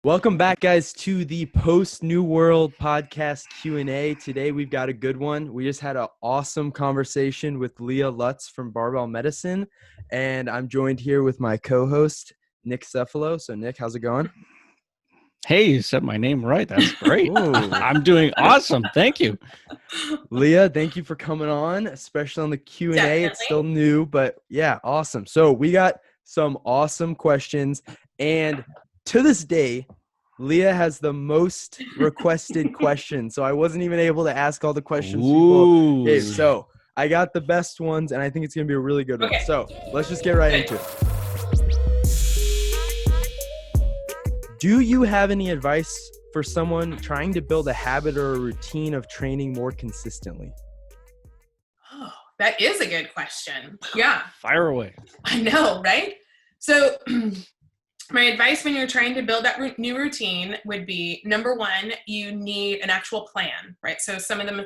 Welcome back, guys, to the Post New World podcast Q&A. Today, we've got a good one. We just had an awesome conversation with Leah Lutz from Barbell Medicine, and I'm joined here with my co-host, Nick Cephalo. So, Nick, how's it going? Hey, you said my name right. That's great. Ooh. I'm doing awesome. Thank you. Leah, thank you for coming on, especially on the Q&A. Definitely. It's still new, but yeah, awesome. So we got some awesome questions, and to this day, Leah has the most requested questions. So I wasn't even able to ask all the questions people gave. So I got the best ones, and I think it's going to be a really good one. So let's just get right into it. Do you have any advice for someone trying to build a habit or a routine of training more consistently? Oh, that is a good question. Yeah. Fire away. I know, right? So my advice when you're trying to build that new routine would be, number one, you need an actual plan, right? So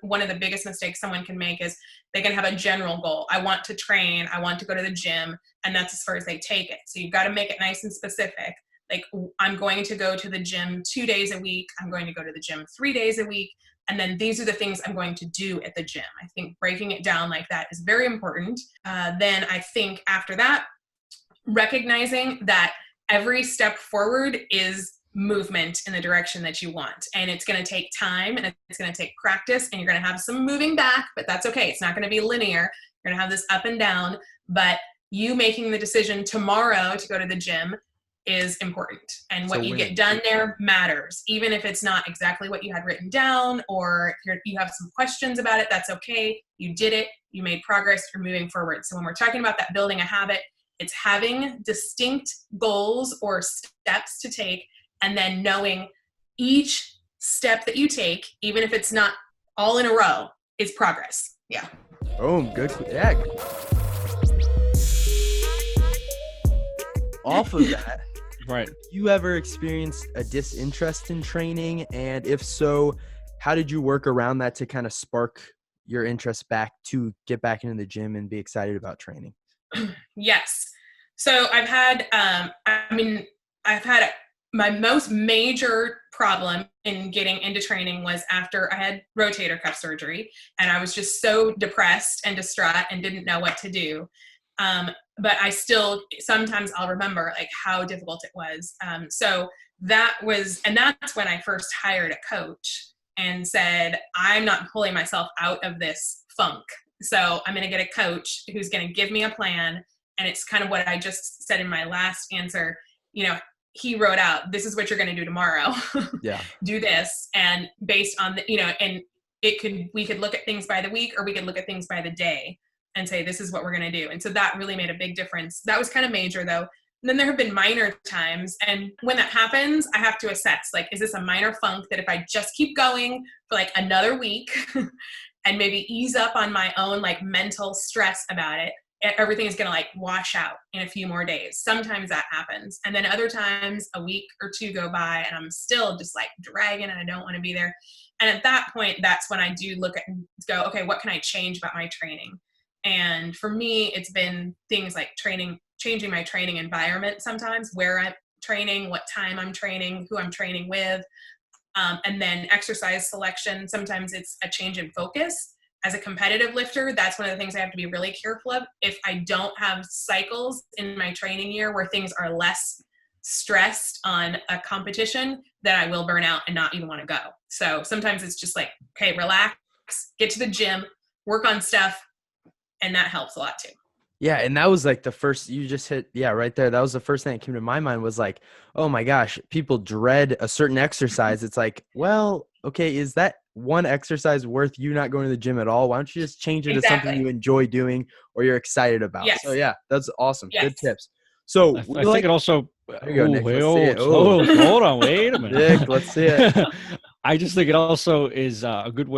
one of the biggest mistakes someone can make is they can have a general goal. I want to train, I want to go to the gym, and that's as far as they take it. So you've got to make it nice and specific. Like, I'm going to go to the gym 2 days a week. I'm going to go to the gym 3 days a week. And then these are the things I'm going to do at the gym. I think breaking it down like that is very important. Then I think after that, recognizing that every step forward is movement in the direction that you want. And it's going to take time and it's going to take practice, and you're going to have some moving back, but that's okay. It's not going to be linear. You're going to have this up and down, but you making the decision tomorrow to go to the gym is important. And what you get done there matters. Even if it's not exactly what you had written down, or you have some questions about it, that's okay. You did it. You made progress. You're moving forward. So when we're talking about that building a habit, it's having distinct goals or steps to take, and then knowing each step that you take, even if it's not all in a row, is progress. Yeah. Boom. Good. Yeah. Off of that, right. You ever experienced a disinterest in training? And if so, how did you work around that to kind of spark your interest back to get back into the gym and be excited about training? Yes. So I've had my most major problem in getting into training was after I had rotator cuff surgery, and I was just so depressed and distraught and didn't know what to do. But I still, sometimes I'll remember like how difficult it was. So that's when I first hired a coach and said, I'm not pulling myself out of this funk. So I'm going to get a coach who's going to give me a plan. And it's kind of what I just said in my last answer. You know, he wrote out, this is what you're going to do tomorrow. Yeah. Do this. And based on and we could look at things by the week, or we could look at things by the day and say, this is what we're going to do. And so that really made a big difference. That was kind of major though. And then there have been minor times. And when that happens, I have to assess, like, is this a minor funk that if I just keep going for like another week and maybe ease up on my own like mental stress about it, everything is going to like wash out in a few more days. Sometimes that happens. And then other times a week or two go by and I'm still just like dragging and I don't want to be there. And at that point, that's when I do look at and go, okay, what can I change about my training? And for me, it's been things like changing my training environment sometimes, where I'm training, what time I'm training, who I'm training with, and then exercise selection. Sometimes it's a change in focus. As a competitive lifter, that's one of the things I have to be really careful of. If I don't have cycles in my training year where things are less stressed on a competition, then I will burn out and not even want to go. So sometimes it's just like, okay, relax, get to the gym, work on stuff, and that helps a lot too. Yeah. And that was like the first, you just hit, right there. That was the first thing that came to my mind was like, oh my gosh, people dread a certain exercise. It's like, well, okay, is that one exercise worth you not going to the gym at all? Why don't you just change it to something you enjoy doing or you're excited about? Yes. So yeah, that's awesome. Yes. Good tips. So I think it also, there you go, Nick. hold on, wait a minute. Nick, let's see it. I just think it also is a good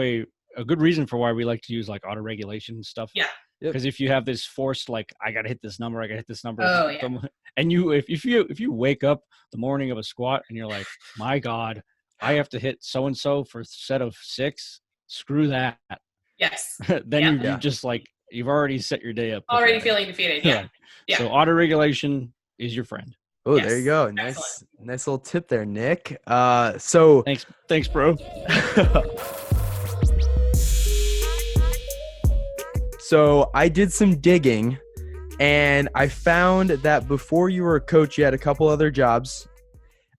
reason for why we like to use like auto regulation stuff. Yeah. Because if you have this forced, like, I got to hit this number, Oh, yeah. and if you wake up the morning of a squat and you're like, my God, I have to hit so-and-so for a set of 6, screw that. Yes. Then you just like, you've already set your day up. Already feeling defeated. Yeah. So auto regulation is your friend. Oh, Yes. there you go. Excellent. Nice little tip there, Nick. So Thanks, bro. So I did some digging, and I found that before you were a coach, you had a couple other jobs.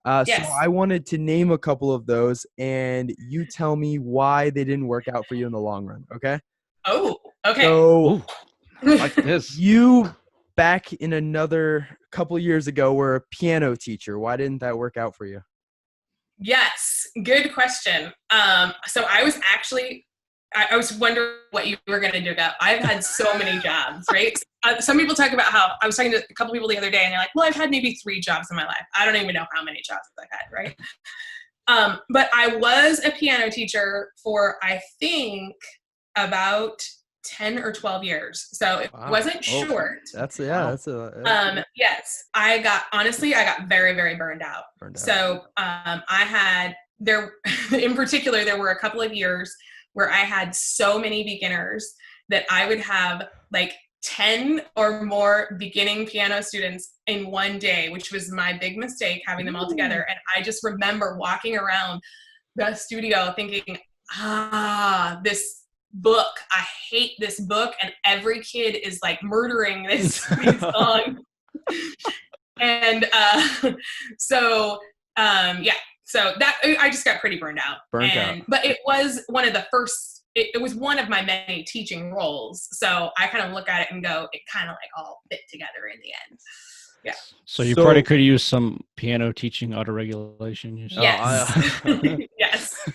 Yes. So I wanted to name a couple of those, and you tell me why they didn't work out for you in the long run. Okay. Oh, okay. So Ooh, I like this. you, back in another couple years ago, were a piano teacher. Why didn't that work out for you? Yes, good question. So I was actually, I was wondering what you were going to dig up. I've had so many jobs, right? Some people talk about how, I was talking to a couple people the other day, and they're like, well, I've had maybe 3 jobs in my life. I don't even know how many jobs I've had, right? But I was a piano teacher for, I think, about 10 or 12 years. So it wasn't short. That's Yes, I got very, very burned out. So in particular, there were a couple of years where I had so many beginners that I would have like 10 or more beginning piano students in one day, which was my big mistake, having them all together. And I just remember walking around the studio thinking, this book, I hate this book, and every kid is like murdering this song. And so that I just got pretty burned out. But it was one of the first, it was one of my many teaching roles. So I kind of look at it and go, it kind of like all fit together in the end. Yeah. So you probably could use some piano teaching autoregulation yourself. Yes. Yes.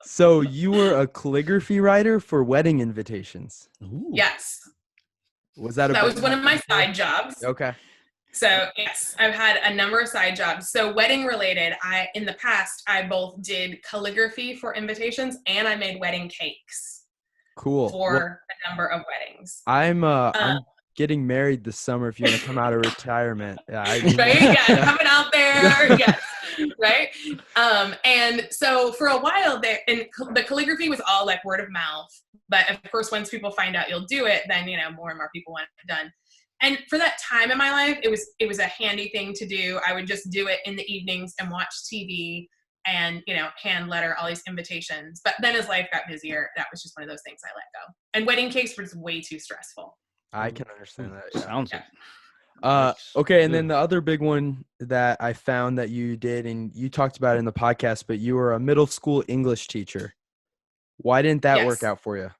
So you were a calligraphy writer for wedding invitations. Ooh. Yes. That was one of my side jobs. Okay. So yes, I've had a number of side jobs. So wedding related, in the past, I both did calligraphy for invitations and I made wedding cakes. Cool. For a number of weddings. I'm getting married this summer if you want to come out of retirement. Right? Yeah, coming out there. Yes. Right? And so for a while there, and the calligraphy was all like word of mouth. But of course, once people find out you'll do it, then, more and more people want it done. And for that time in my life, it was a handy thing to do. I would just do it in the evenings and watch TV and, hand letter all these invitations. But then as life got busier, that was just one of those things I let go. And wedding cakes was way too stressful. I can understand that. Yeah. Sounds yeah. Okay, and then the other big one that I found that you did, and you talked about it in the podcast, but you were a middle school English teacher. Why didn't that work out for you?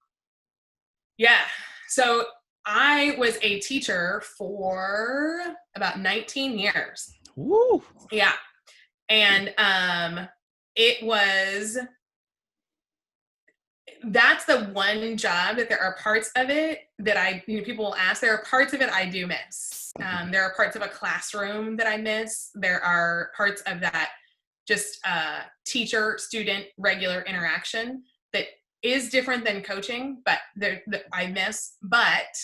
Yeah. So I was a teacher for about 19 years. Woo! Yeah. And that's the one job that there are parts of it that people will ask, there are parts of it I do miss. There are parts of a classroom that I miss. There are parts of that just teacher-student regular interaction that is different than coaching, but that I miss. But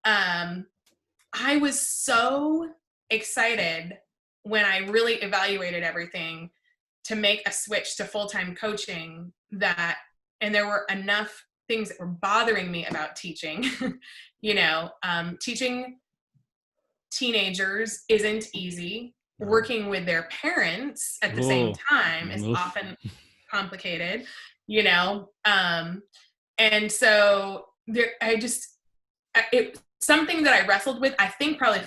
I was so excited when I really evaluated everything to make a switch to full-time coaching and there were enough things that were bothering me about teaching. Teaching teenagers isn't easy. Working with their parents at the same time is often complicated, and so something that I wrestled with, I think probably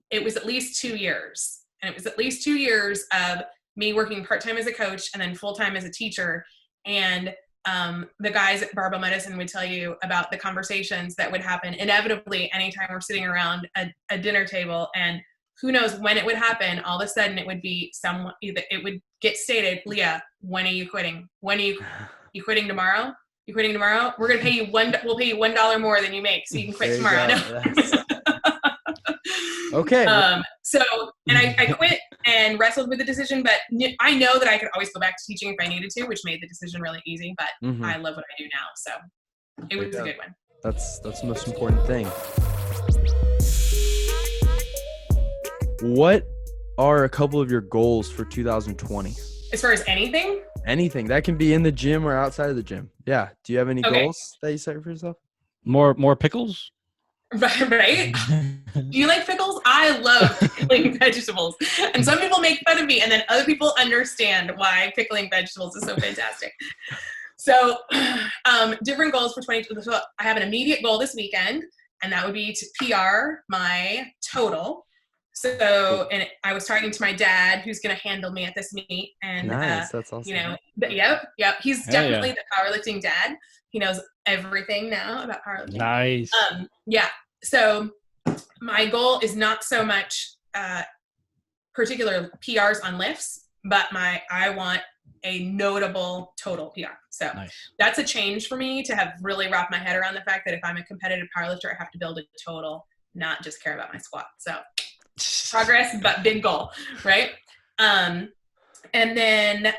it was at least 2 years. And it was at least 2 years of me working part-time as a coach and then full-time as a teacher. And the guys at Barbell Medicine would tell you about the conversations that would happen inevitably anytime we're sitting around a dinner table, and who knows when it would happen. All of a sudden it would be it would get stated, Leah, when are you quitting? When are you quitting tomorrow? You quitting tomorrow? We'll pay you $1 more than you make so you can quit tomorrow. Okay. And I quit and wrestled with the decision, but I know that I could always go back to teaching if I needed to, which made the decision really easy, but I love what I do now. So it was a good one. That's the most important thing. What are a couple of your goals for 2020? As far as anything? Anything. That can be in the gym or outside of the gym. Yeah. Do you have any goals that you set for yourself? More pickles? Right? Do you like pickles? I love pickling vegetables. And some people make fun of me, and then other people understand why pickling vegetables is so fantastic. So different goals for 2020. So I have an immediate goal this weekend, and that would be to PR my total. So, and I was talking to my dad, who's going to handle me at this meet. And, Nice. That's awesome. you know, yep. He's Hell definitely the powerlifting dad. He knows everything now about powerlifting. Nice. Yeah. So my goal is not so much particular PRs on lifts, but I want a notable total PR. So Nice. that's a change for me to have really wrapped my head around the fact that if I'm a competitive powerlifter, I have to build a total, not just care about my squat. So progress, but big goal, right? And then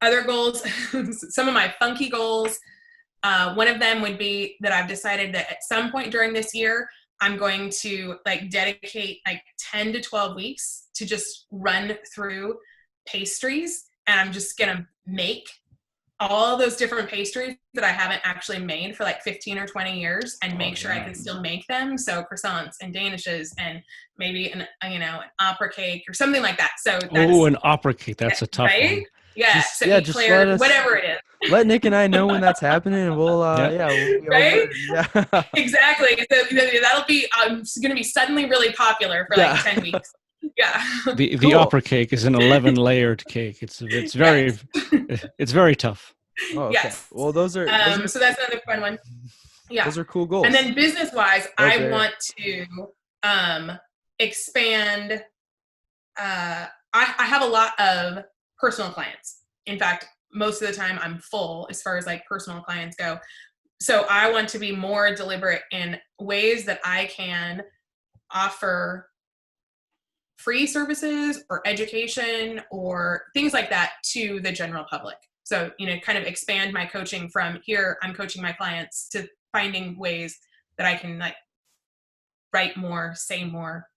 other goals, some of my funky goals. One of them would be that I've decided that at some point during this year, I'm going to dedicate 10 to 12 weeks to just run through pastries, and I'm just gonna make all those different pastries that I haven't actually made for 15 or 20 years and make sure I can still make them. So croissants and danishes and maybe an opera cake or something like that. So an opera cake. That's a tough one. Yeah. Just eclair, let us, whatever it is. Let Nick and I know when that's happening, and we'll we'll be right? Yeah. Exactly. So that'll be going to be suddenly really popular for 10 weeks. Yeah. The opera cake is an 11 layered cake. It's very it's very tough. Oh, okay. Yes. Well, those are so that's another fun one. Yeah. Those are cool goals. And then business wise, I want to expand. I have a lot of personal clients. In fact, most of the time I'm full as far as personal clients go. So I want to be more deliberate in ways that I can offer free services or education or things like that to the general public. So, kind of expand my coaching from here, I'm coaching my clients, to finding ways that I can write more, say more,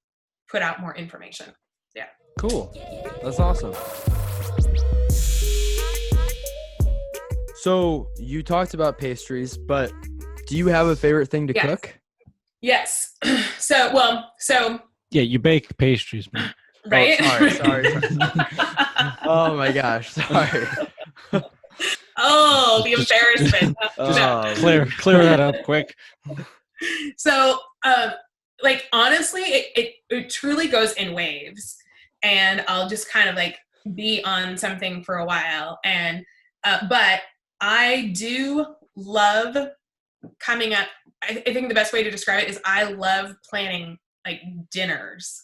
put out more information. Yeah. Cool. That's awesome. So you talked about pastries, but do you have a favorite thing to cook? Yes. So yeah, you bake pastries, man. Right? Oh, sorry. Oh my gosh, sorry. Oh, the embarrassment. Clear that up quick. So, honestly, it truly goes in waves, and I'll just kind of be on something for a while, and but I do love coming up. I think the best way to describe it is I love planning dinners.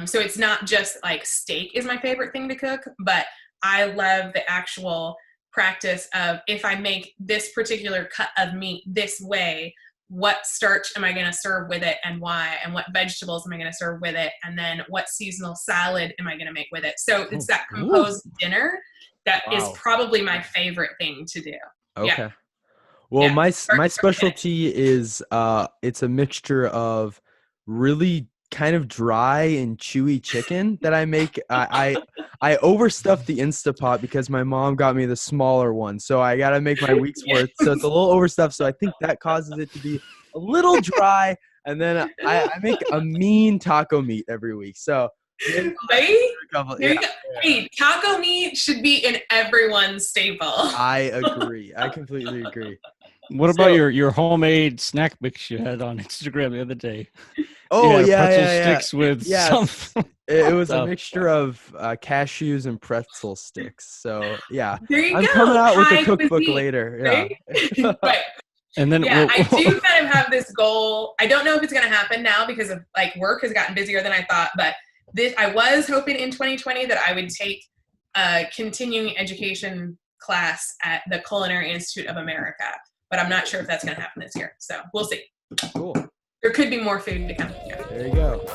So it's not just steak is my favorite thing to cook, but I love the actual practice of, if I make this particular cut of meat this way, what starch am I going to serve with it and why, and what vegetables am I going to serve with it, and then what seasonal salad am I going to make with it. So it's that composed dinner that is probably my favorite thing to do. Okay. Yeah. Well, my specialty is it's a mixture of really kind of dry and chewy chicken that I make. I overstuffed the Instapot because my mom got me the smaller one, so I got to make my week's worth. So it's a little overstuffed. So I think that causes it to be a little dry. And then I make a mean taco meat every week. So right? Hey, taco meat should be in everyone's staple. I agree. I completely agree. What about your homemade snack mix you had on Instagram the other day? Oh, pretzel sticks with something. It was a mixture of cashews and pretzel sticks. So yeah, there you I'm go. coming out with High a cookbook cuisine, later. Right? Yeah. Right. And then I do kind of have this goal. I don't know if it's going to happen now because of work has gotten busier than I thought, but I was hoping in 2020 that I would take a continuing education class at the Culinary Institute of America, but I'm not sure if that's going to happen this year. So we'll see. Cool. There could be more food to come. Yeah. There you go.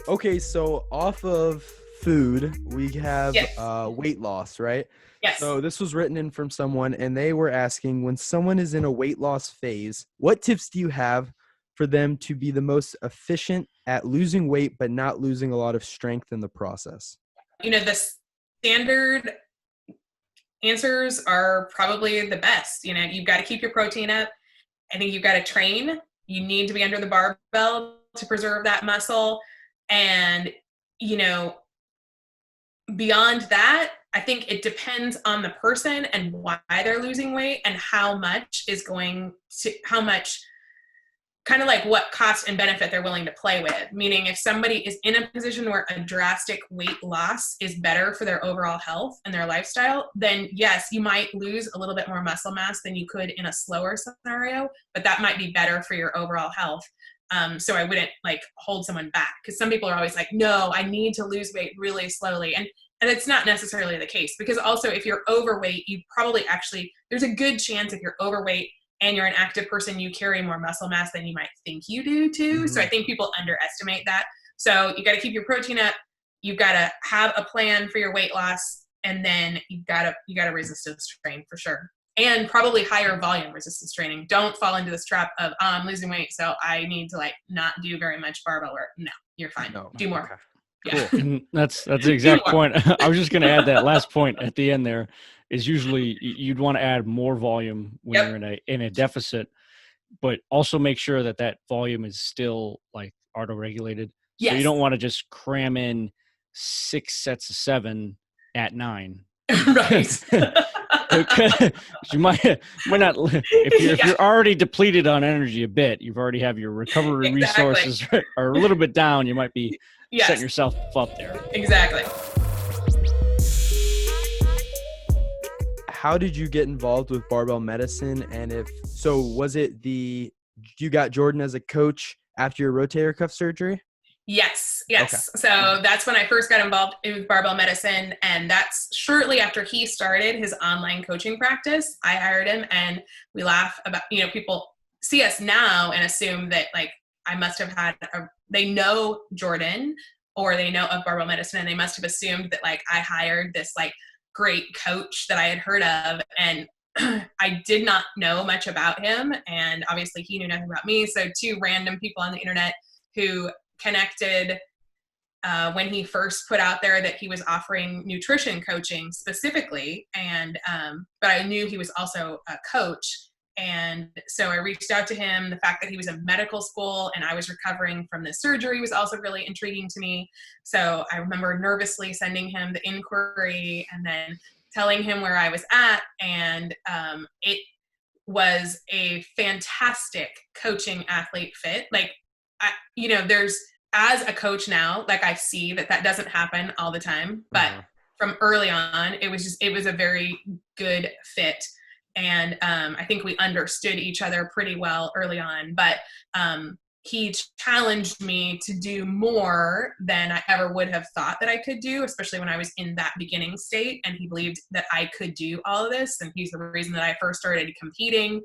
Okay, so off of food, we have weight loss, right? Yes. So this was written in from someone, and they were asking, when someone is in a weight loss phase, what tips do you have for them to be the most efficient at losing weight but not losing a lot of strength in the process? The standard answers are probably the best. You know, you've got to keep your protein up. I think you've got to train. You need to be under the barbell to preserve that muscle. And, you know, beyond that, I think it depends on the person and why they're losing weight and how much kind of like what cost and benefit they're willing to play with. Meaning if somebody is in a position where a drastic weight loss is better for their overall health and their lifestyle, then yes, you might lose a little bit more muscle mass than you could in a slower scenario, but that might be better for your overall health. So I wouldn't like hold someone back, because some people are always like, no, I need to lose weight really slowly. And it's not necessarily the case, because also if you're overweight, you probably there's a good chance if you're overweight and you're an active person, you carry more muscle mass than you might think you do too. Mm-hmm. So I think people underestimate that. So you got to keep your protein up. You've got to have a plan for your weight loss. And then you got to resistance train for sure. And probably higher volume resistance training. Don't fall into this trap of, I'm losing weight, so I need to like not do very much barbell work. No, you're fine. No. Do more. Okay. Yeah. Cool. And that's the exact point. I was just going to add that last point at the end there is usually you'd want to add more volume when you're in a deficit, but also make sure that volume is still like auto-regulated. Yes. So you don't want to just cram in 6 sets of 7 at 9. Right. You might not, if you're already depleted on energy a bit, you've already have your recovery resources are a little bit down, you might be setting yourself up there. Exactly. How did you get involved with Barbell Medicine? And if so, was it you got Jordan as a coach after your rotator cuff surgery? Yes. Okay. So that's when I first got involved with Barbell Medicine, and that's shortly after he started his online coaching practice. I hired him, and we laugh about, people see us now and assume that like I must have had they know Jordan or they know of Barbell Medicine, and they must have assumed that like I hired this like great coach that I had heard of, and I did not know much about him, and obviously he knew nothing about me. So 2 random people on the internet who connected when he first put out there that he was offering nutrition coaching specifically, and but I knew he was also a coach, and so I reached out to him. The fact that he was in medical school and I was recovering from the surgery was also really intriguing to me. So I remember nervously sending him the inquiry and then telling him where I was at, and it was a fantastic coaching athlete fit. Like, there's, as a coach now, like I see that doesn't happen all the time, but from early on, it was a very good fit. And I think we understood each other pretty well early on, but he challenged me to do more than I ever would have thought that I could do, especially when I was in that beginning state. And he believed that I could do all of this. And he's the reason that I first started competing. He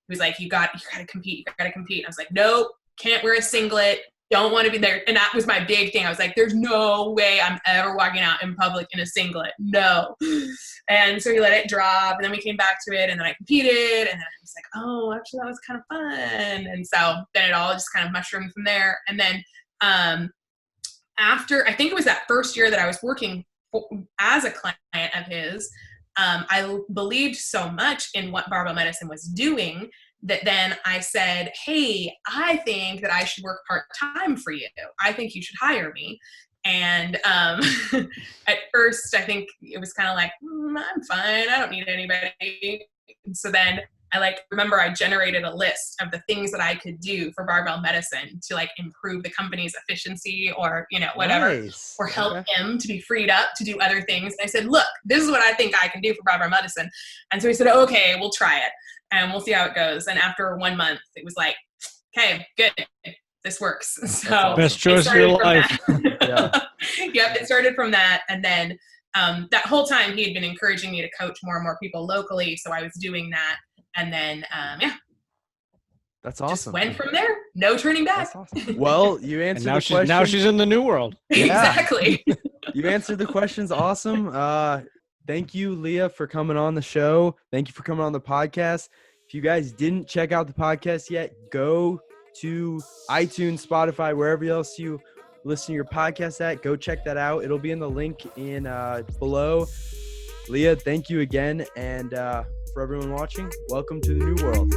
was like, you got to compete. And I was like, nope, can't wear a singlet. Don't want to be there. And that was my big thing. I was like, there's no way I'm ever walking out in public in a singlet. No. And so he let it drop, and then we came back to it, and then I competed, and then I was like, oh, actually that was kind of fun. And so then it all just kind of mushroomed from there. And then after, I think it was that first year that I was working as a client of his, I believed so much in what Barbell Medicine was doing that then I said, hey, I think that I should work part-time for you. I think you should hire me. And at first, I think it was kind of like, I'm fine. I don't need anybody. And so then remember I generated a list of the things that I could do for Barbell Medicine to like improve the company's efficiency or, whatever, or help him to be freed up to do other things. And I said, look, this is what I think I can do for Barbell Medicine. And so he said, okay, we'll try it and we'll see how it goes. And after 1 month, it was like, okay, good. This works. So best choice of your life. Yep. It started from that. And then that whole time he had been encouraging me to coach more and more people locally. So I was doing that. And then, that's awesome. Just went from there. No turning back. That's awesome. Well, you answered the question. Now she's in the new world. Exactly. You answered the questions. Awesome. Thank you, Leah, for coming on the show. Thank you for coming on the podcast. If you guys didn't check out the podcast yet, go to iTunes, Spotify, wherever else you listen to your podcast at. Go check that out. It'll be in the link in below. Leah, thank you again. And for everyone watching, welcome to the new world.